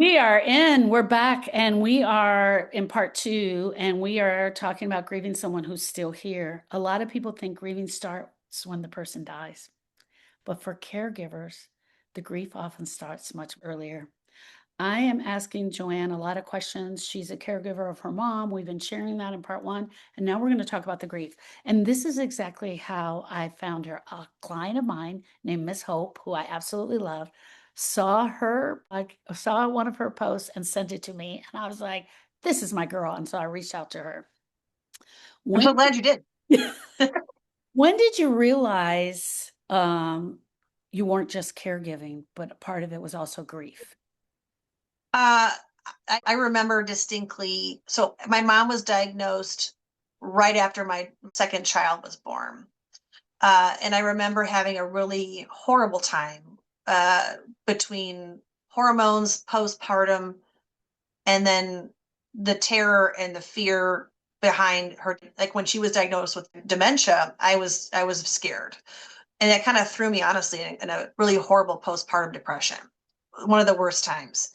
We're back, and we are in part two, and we are talking about grieving someone who's still here. A lot of people think grieving starts when the person dies, but for caregivers, the grief often starts much earlier. I am asking Joanna a lot of questions. She's a caregiver of her mom. We've been sharing that in part one, and now we're going to talk about the grief. And this is exactly how I found her. A client of mine named Miss Hope, who I absolutely love, saw her, like, saw one of her posts and sent it to me. And I was like, this is my girl. And so I reached out to her. I'm so When, glad you did. when did you realize you weren't just caregiving, but a part of it was also grief? Uh, I remember distinctly. So my mom was diagnosed right after my second child was born. And I remember having a really horrible time between hormones, postpartum, and then the terror and the fear behind her. Like when she was diagnosed with dementia, I was scared. And that kind of threw me, honestly, in a really horrible postpartum depression, one of the worst times.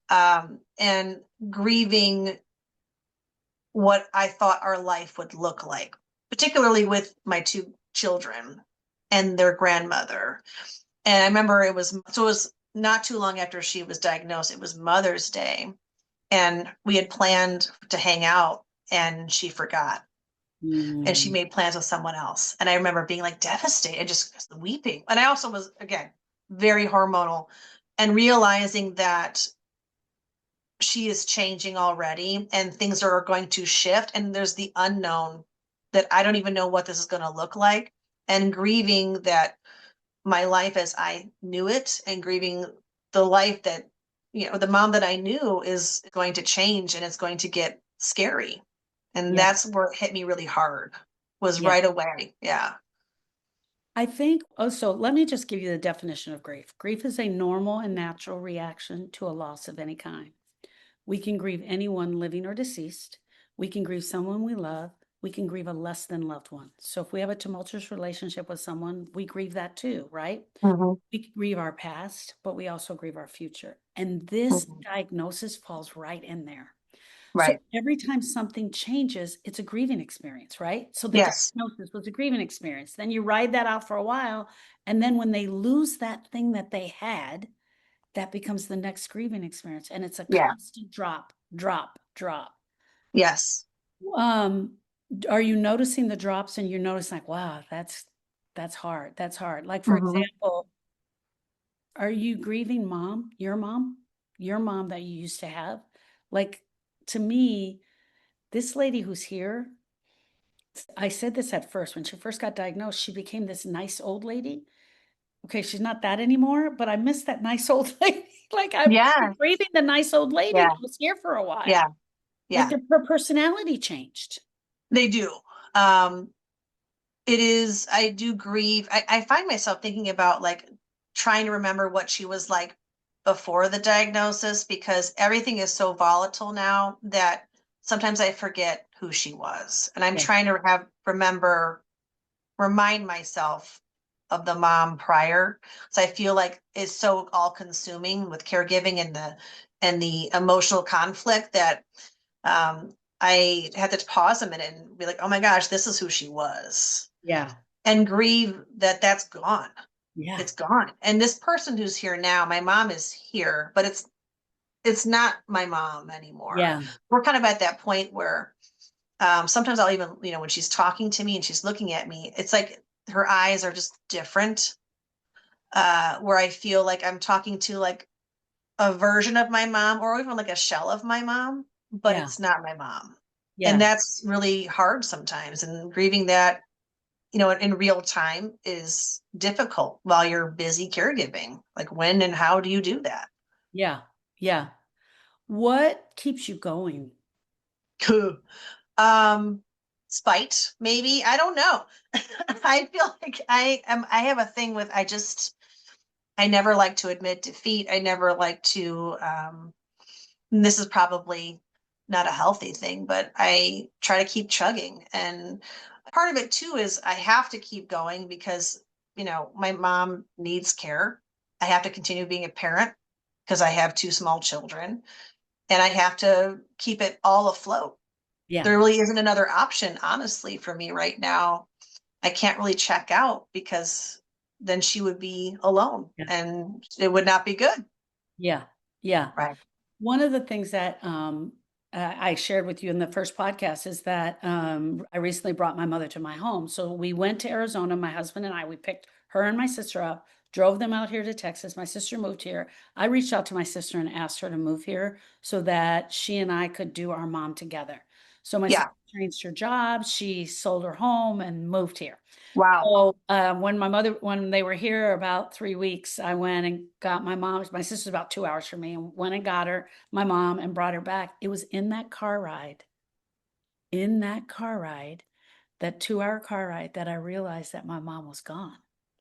And grieving what I thought our life would look like, particularly with my two children and their grandmother. And I remember it was not too long after she was diagnosed. It was Mother's Day, and we had planned to hang out, and she forgot, and she Mm, made plans with someone else. And I remember being like devastated, just weeping. And I also was, again, very hormonal, and realizing that she is changing already and things are going to shift, and there's the unknown that I don't even know what this is going to look like, and grieving that my life as I knew it, and grieving the life that, the mom that I knew is going to change, and it's going to get scary. And yeah, that's where it hit me really hard, was yeah. right away. Yeah. I think, oh, so let me just give you the definition of grief. Grief is a normal and natural reaction to a loss of any kind. We can grieve anyone living or deceased. We can grieve someone we love. We can grieve a less than loved one. So if we have a tumultuous relationship with someone, we grieve that too, right? Hmm. We grieve our past, but we also grieve our future. And this Hmm. diagnosis falls right in there. So Right. every time something changes, it's a grieving experience, right? So the Yes. diagnosis was a grieving experience. Then you ride that out for a while. And then when they lose that thing that they had, that becomes the next grieving experience. And it's a Yeah. constant drop, drop, drop. Yes. Um, are you noticing the drops and you're noticing like, wow, that's hard. That's hard. Like for Hmm. example, are you grieving mom, your mom that you used to have? Like to me, this lady who's here, I said this at first when she first got diagnosed, she became this nice old lady. Okay, she's not that anymore, but I miss that nice old lady. Like I'm Yeah. grieving the nice old lady Yeah. that was here for a Yeah. while. Like Yeah. her personality changed. They do. Um, it is, I do grieve. I find myself thinking about like trying to remember what she was like before the diagnosis, because everything is so volatile now that sometimes I forget who she was. And I'm Yeah. trying to remind myself of the mom prior. So I feel like it's so all consuming with caregiving and the emotional conflict that I had to pause a minute and be like, oh my gosh, this is who she was, Yeah. and grieve that that's gone. Yeah. It's gone. And this person who's here now, my mom is here, but it's not my mom anymore. Yeah. We're kind of at that point where sometimes I'll even, when she's talking to me and she's looking at me, it's like her eyes are just different. Where I feel like I'm talking to like a version of my mom, or even like a shell of my mom, but Yeah. it's not my mom. And Yeah. that's really hard sometimes. And grieving that, in real time is difficult while you're busy caregiving. Like when and how do you do that? Yeah. Yeah. What keeps you going? um, Spite, maybe. I don't know. I feel like I have a thing with, I never like to admit defeat. I never like to, and this is probably not a healthy thing, but I try to keep chugging. And part of it too is I have to keep going because, my mom needs care. I have to continue being a parent because I have two small children and I have to keep it all afloat. Yeah. There really isn't another option, honestly, for me right now. I can't really check out because then she would be alone Yeah. and it would not be good. Yeah. Yeah. Right. One of the things that I shared with you in the first podcast is that I recently brought my mother to my home. So we went to Arizona, my husband and I, we picked her and my sister up, drove them out here to Texas. My sister moved here. I reached out to my sister and asked her to move here so that she and I could do our mom together. So my sister Yeah. changed her job, she sold her home and moved here. Wow. So when they were here about 3 weeks, I went and got my sister's about 2 hours from me, and went and got her, my mom, and brought her back. It was in that car ride, that 2 hour car ride, that I realized that my mom was gone.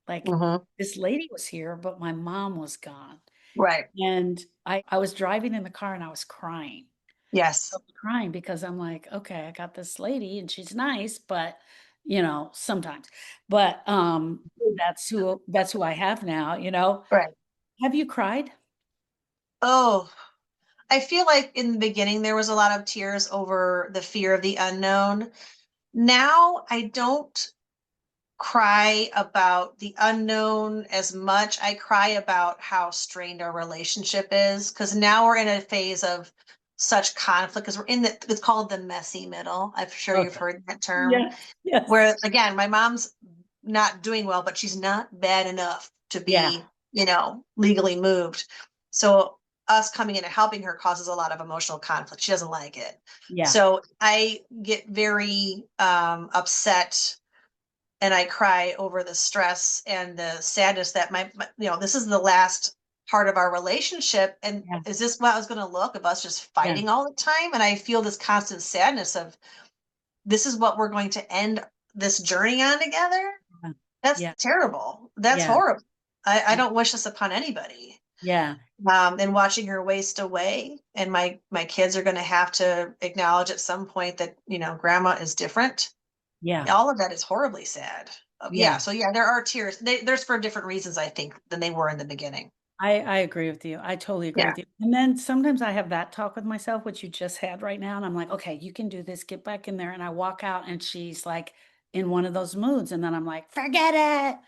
Like, Hmm. this lady was here, but my mom was gone. Right. And I was driving in the car and I was crying. I Yes. was crying because I'm like, okay, I got this lady and she's nice, but sometimes. But that's who I have now. Right. Have you cried? Oh, I feel like in the beginning there was a lot of tears over the fear of the unknown. Now I don't cry about the unknown as much. I cry about how strained our relationship is because now we're in a phase of such conflict because we're in it's called the messy middle. I'm sure you've Okay. heard that term. Yes. Yes. Where again, my mom's not doing well, but she's not bad enough to Yeah. be, legally moved. So us coming in and helping her causes a lot of emotional conflict. She doesn't like it. Yeah. So I get very upset and I cry over the stress and the sadness that this is the last part of our relationship. And Yeah. is this what I was going to look of us just Yeah. fighting all the time? And I feel this constant sadness of this is what we're going to end this journey on together. That's Yeah. terrible. That's Yeah. horrible. I Yeah. don't wish this upon anybody. Yeah. And watching her waste away, and my kids are going to have to acknowledge at some point that grandma is different. Yeah. All of that is horribly sad. Yeah. Yeah. So yeah, there are tears. There's for different reasons, I think, than they were in the beginning. I agree with you. I totally agree Yeah. with you. And then sometimes I have that talk with myself, which you just had right now. And I'm like, okay, you can do this. Get back in there. And I walk out and she's like in one of those moods. And then I'm like, forget it.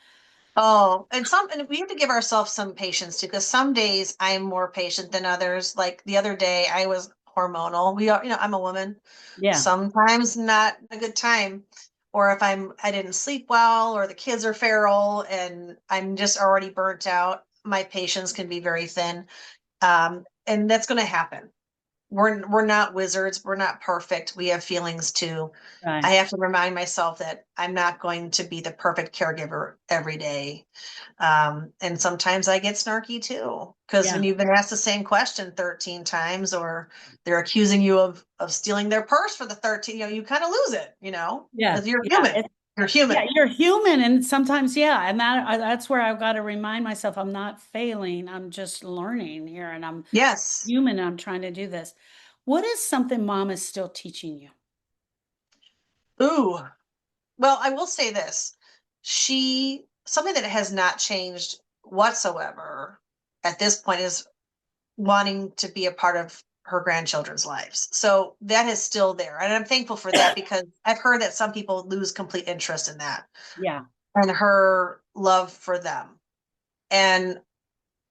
Oh, and we have to give ourselves some patience too, because some days I'm more patient than others. Like the other day, I was hormonal. I'm a woman. Yeah. Sometimes not a good time, or if I didn't sleep well, or the kids are feral, and I'm just already burnt out. My patience can be very thin, and that's going to happen. We're not wizards. We're not perfect. We have feelings too. I Right. have to remind myself that I'm not going to be the perfect caregiver every day. And sometimes I get snarky too, because when Yeah. you've been asked the same question 13 times, or they're accusing you of stealing their purse for the 13, you kind of lose it, Yeah. because you're Yeah. human. You're Yeah, human. you're human, and sometimes, yeah, and that's where I've got to remind myself I'm not failing. I'm just learning here, and I'm Yes. human. And I'm trying to do this. What is something mom is still teaching you? Ooh. Well, I will say this. Something that has not changed whatsoever at this point is wanting to be a part of her grandchildren's lives. So that is still there. And I'm thankful for that because I've heard that some people lose complete interest in that Yeah, and her love for them. And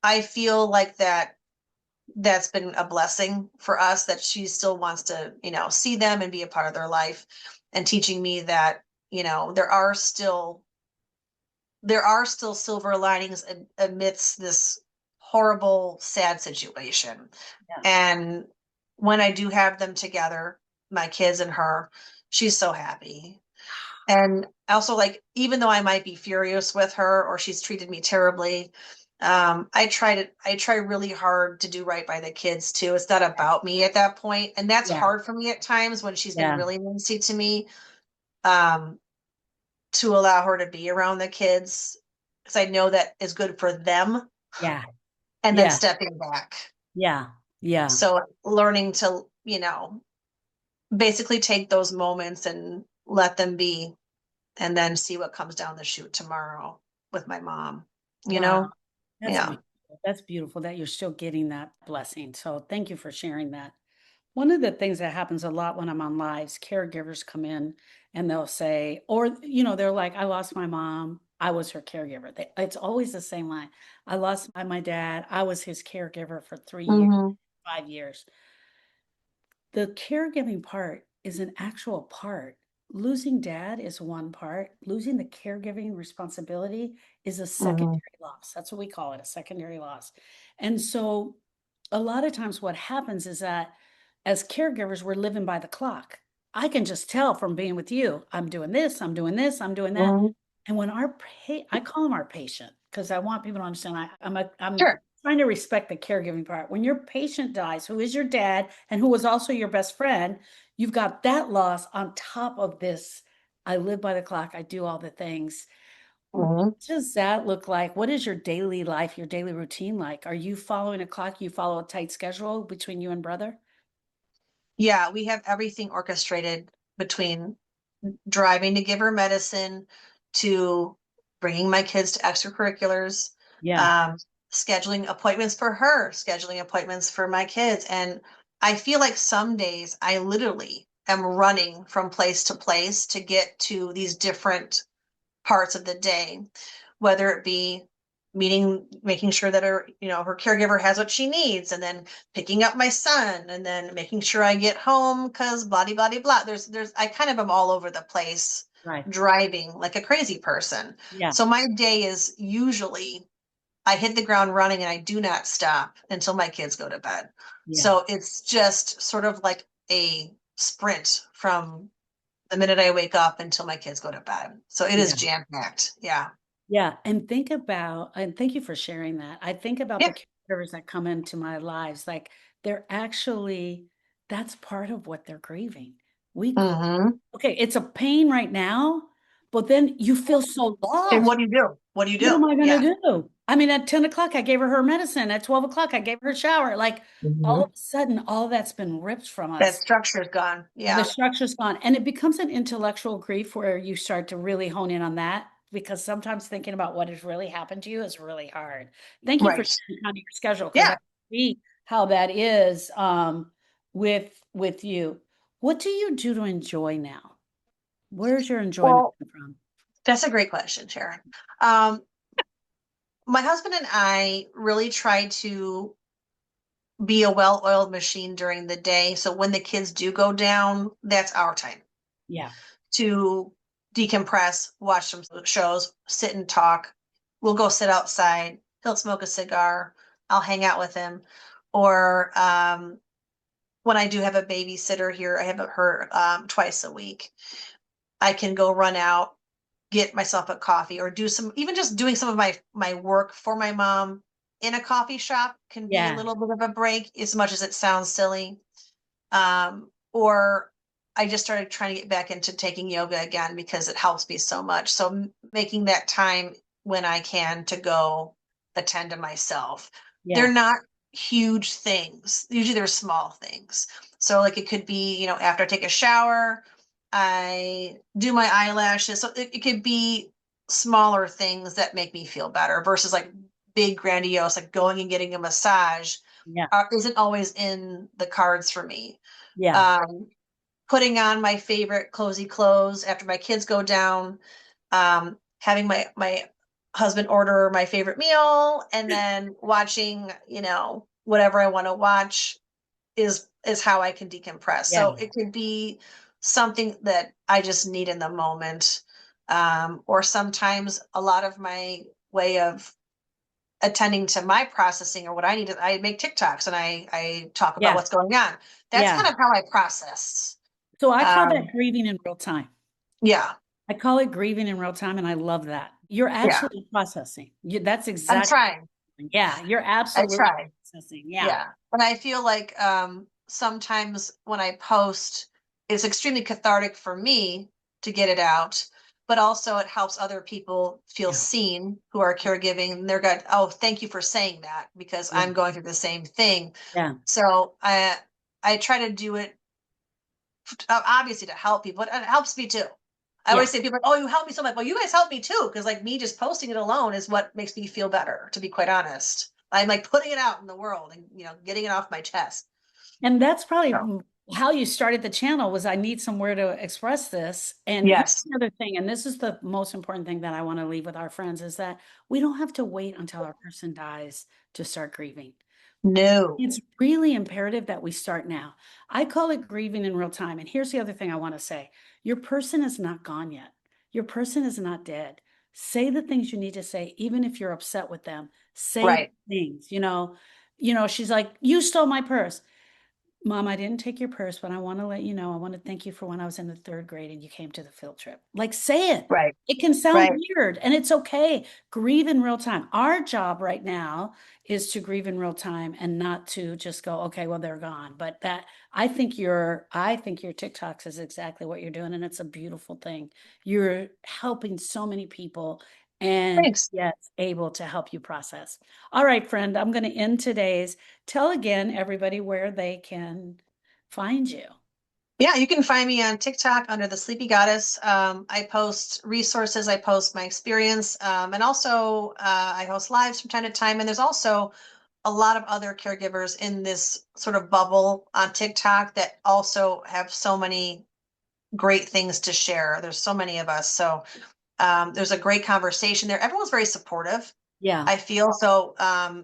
I feel like that's been a blessing for us that she still wants to, see them and be a part of their life, and teaching me that, there are still silver linings amidst this horrible, sad situation. yeah, And when I do have them together, my kids and her, she's so happy. And also, like, even though I might be furious with her or she's treated me terribly, I try really hard to do right by the kids too. It's not about me at that point, and that's yeah, hard for me at times when she's been yeah, really nasty to me. Um, to allow her to be around the kids because I know that is good for them, yeah, and then yeah, stepping back. yeah, yeah. So learning to, basically take those moments and let them be, and then see what comes down the chute tomorrow with my mom, you Wow, know? that's Yeah. beautiful. That's beautiful that you're still getting that blessing. So thank you for sharing that. One of the things that happens a lot when I'm on lives, caregivers come in and they'll say, or, they're like, I lost my mom. I was her caregiver. It's always the same line. I lost my dad. I was his caregiver for 3 years, Hmm. 5 years. The caregiving part is an actual part. Losing dad is one part. Losing the caregiving responsibility is a Hmm. secondary loss. That's what we call it, a secondary loss. And so a lot of times what happens is that as caregivers, we're living by the clock. I can just tell from being with you, I'm doing this, I'm doing this, I'm doing that. Hmm. And when I call him our patient because I want people to understand I'm Sure. trying to respect the caregiving part. When your patient dies, who is your dad and who was also your best friend, you've got that loss on top of this. I live by the clock, I do all the things. What Hmm. does that look like? What is your daily life, your daily routine like? Are you following a clock? You follow a tight schedule between you and brother? Yeah, we have everything orchestrated between driving to give her medicine to bringing my kids to extracurriculars, Yeah, um, scheduling appointments for her, scheduling appointments for my kids. And I feel like some days I literally am running from place to place to get to these different parts of the day, whether it be making sure that her caregiver has what she needs, and then picking up my son, and then making sure I get home because blah blah blah blah. I kind of am all over the place, right. driving like a crazy person. Yeah, So my day is usually I hit the ground running and I do not stop until my kids go to bed. yeah, So it's just sort of like a sprint from the minute I wake up until my kids go to bed. So it is yeah. jam packed. Yeah. Yeah, and thank you for sharing that. I think about Yeah. the characters that come into my lives, like they're actually that's part of what they're grieving. We Hmm. okay, it's a pain right now, but then you feel so And lost. what do you do? What do you What do? am I gonna Yeah. do? I mean, at 10 o'clock, I gave her medicine. At 12 o'clock, I gave her a shower. Like all Hmm. of a sudden, all that's been ripped from That us. structure's gone. The Yeah. structure's gone. And it becomes an intellectual grief where you start to really hone in on that because sometimes thinking about what has really happened to you is really hard. Thank you for Right. sharing kind of your schedule because I Yeah. see how that is with you. What do you do to enjoy now? Where's your enjoyment Well, come from? that's a great question, Sharon. Um, my husband and I really try to be a well-oiled machine during the day. So when the kids do go down, that's our time Yeah. to decompress, watch some shows, sit and talk. We'll go sit outside. He'll smoke a cigar. I'll hang out with him. Or when I do have a babysitter here, I have her twice a week. I can go run out, get myself a coffee, or do some even just doing some of my work for my mom in a coffee shop can be a Yeah. little bit of a break, as much as it sounds silly. Or I just started trying to get back into taking yoga again because it helps me so much. So making that time when I can to go attend to myself. Yeah. They're not huge things. Usually they're small things. So like it could be, after I take a shower, I do my eyelashes. So it could be smaller things that make me feel better versus like big grandiose, like going and getting a massage Yeah. isn't always in the cards for me. Yeah. um, Putting on my favorite cozy clothes after my kids go down, having my husband order my favorite meal, and then watching, whatever I want to watch is how I can decompress. Yeah. So it could be something that I just need in the moment. Or sometimes a lot of my way of attending to my processing or what I need, I make TikToks and I talk about Yeah. what's going on. That's Yeah. kind of how I process. So I call that Um, grieving in real time. yeah, I call it grieving in real time, and I love that. You're yeah. actually processing. That's I'm exactly, trying. yeah, you're I absolutely try. processing. Yeah. Yeah. And I feel like sometimes when I post, it's extremely cathartic for me to get it out, but also it helps other people feel Yeah. seen who are caregiving. And they're good. Oh, thank you for saying that because Yeah. I'm going through the same thing. Yeah. So I try to do it obviously to help people, but it helps me too. I Yeah. always say people are like, oh, you help me so much. Well, you guys help me too, because like me just posting it alone is what makes me feel better, to be quite honest. I'm like putting it out in the world and, getting it off my chest. And that's probably So, how you started the channel was I need somewhere to express this. And here's yes. the other thing, and this is the most important thing that I want to leave with our friends is that we don't have to wait until our person dies to start grieving. No. It's really imperative that we start now. I call it grieving in real time. And here's the other thing I want to say. Your person is not gone yet. Your person is not dead. Say the things you need to say, even if you're upset with them. Say the Right. things, she's like, you stole my purse. Mom, I didn't take your purse, but I want to let you know, I want to thank you for when I was in the third grade and you came to the field trip. Like, say it. Right. It can sound Right. weird and it's okay. Grieve in real time. Our job right now is to grieve in real time and not to just go, okay, well, they're gone. But I think your TikToks is exactly what you're doing. And it's a beautiful thing. You're helping so many people and Thanks. yes, able to help you process. All right, friend, I'm going to end today's. Tell again everybody where they can find you. Yeah, you can find me on TikTok under the Sleepy Goddess. I post resources, I post my experience, and also I host lives from time to time. And there's also a lot of other caregivers in this sort of bubble on TikTok that also have so many great things to share. There's so many of us. So there's a great conversation there. Everyone's very supportive. Yeah. I feel so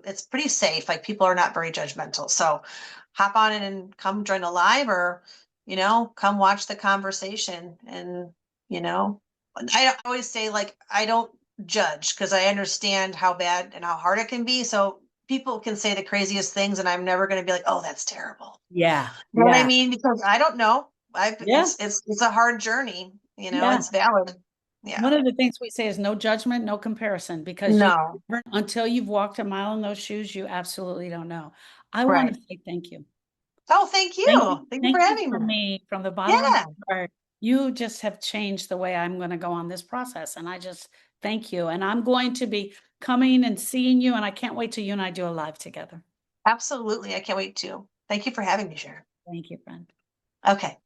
it's pretty safe. Like people are not very judgmental. So hop on in and come join a live or, come watch the conversation. And, you know, I always say like I don't judge because I understand how bad and how hard it can be. So people can say the craziest things and I'm never going to be like, oh, that's terrible. Yeah. You know what I Yeah. mean? Because I don't know. I've Yeah. it's a hard journey, Yeah. it's valid. Yeah. One of the things we say is no judgment, no comparison, because No. until you've walked a mile in those shoes, you absolutely don't know. I want Right. to say thank you. Oh, thank Thank you. you. Thank you for Thank you having me. from me, from the bottom of Yeah. my heart. You just have changed the way I'm going to go on this process. And I just thank you. And I'm going to be coming and seeing you. And I can't wait till you and I do a live together. Absolutely. I can't wait to. Thank you for having me, Sharon. Thank you, friend. Okay.